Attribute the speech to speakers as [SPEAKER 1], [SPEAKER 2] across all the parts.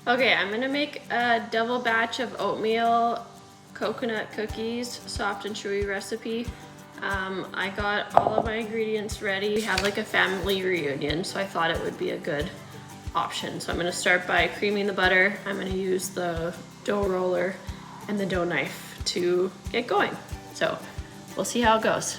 [SPEAKER 1] Okay, I'm gonna make a double batch of oatmeal coconut cookies, soft and chewy recipe. I got all of my ingredients ready. We have like a family reunion, so I thought it would be a good option. So I'm gonna start by creaming the butter. I'm gonna use the dough roller and the dough knife to get going. So we'll see how it goes.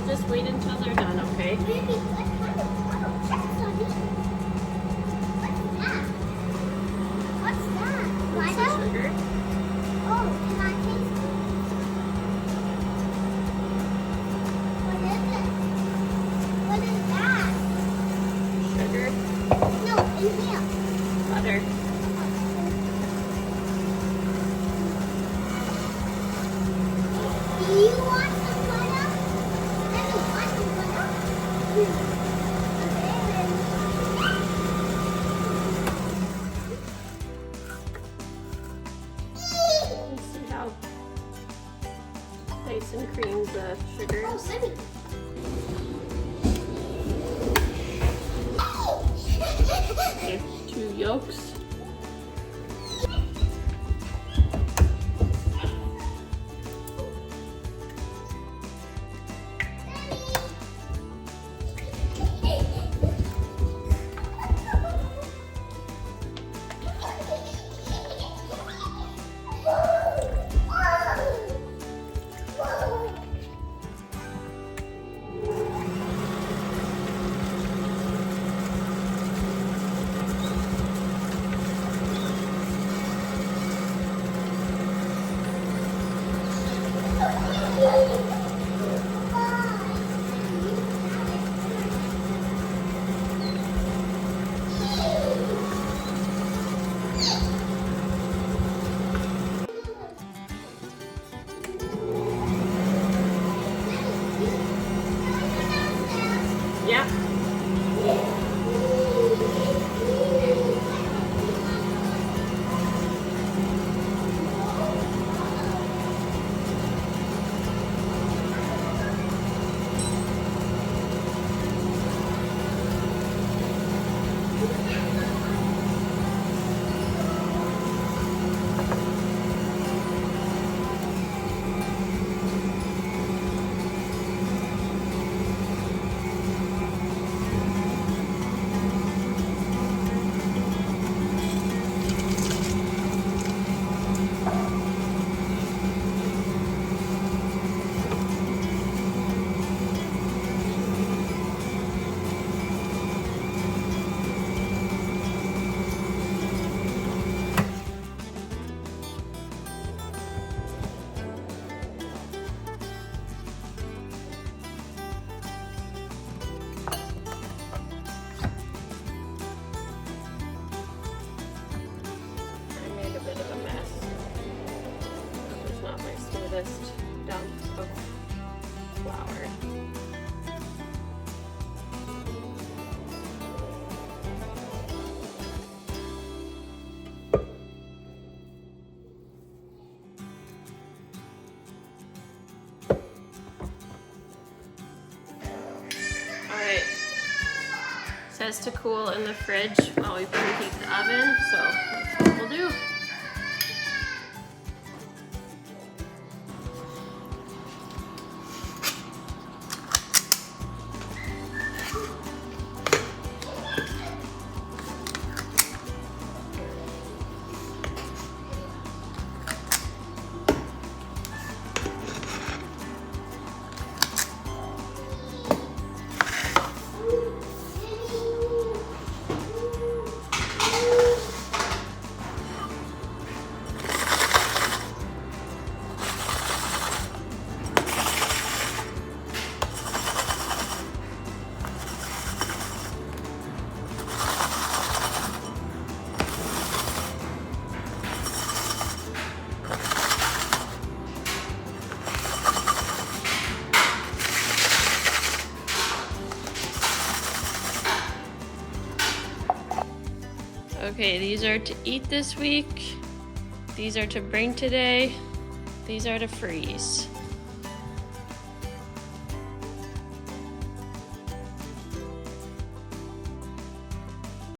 [SPEAKER 1] Just wait until they're done, okay?
[SPEAKER 2] Baby, what kind of checks are these? What's that? What's that?
[SPEAKER 1] Sugar.
[SPEAKER 2] Oh, can I taste it? What is it? What is that?
[SPEAKER 1] Sugar.
[SPEAKER 2] No, in here.
[SPEAKER 1] Butter.
[SPEAKER 2] Do you want some butter? Baby, want some butter?
[SPEAKER 1] Let's see how nice and cream the sugar
[SPEAKER 2] Oh,
[SPEAKER 1] is.
[SPEAKER 2] baby.
[SPEAKER 1] Okay, 2 yolks. Yeah. Smoothest dump of flour. Alright, says to cool in the fridge while we preheat the oven, so that's what we'll do. Okay, these are to eat this week. These are to bring today. These are to freeze.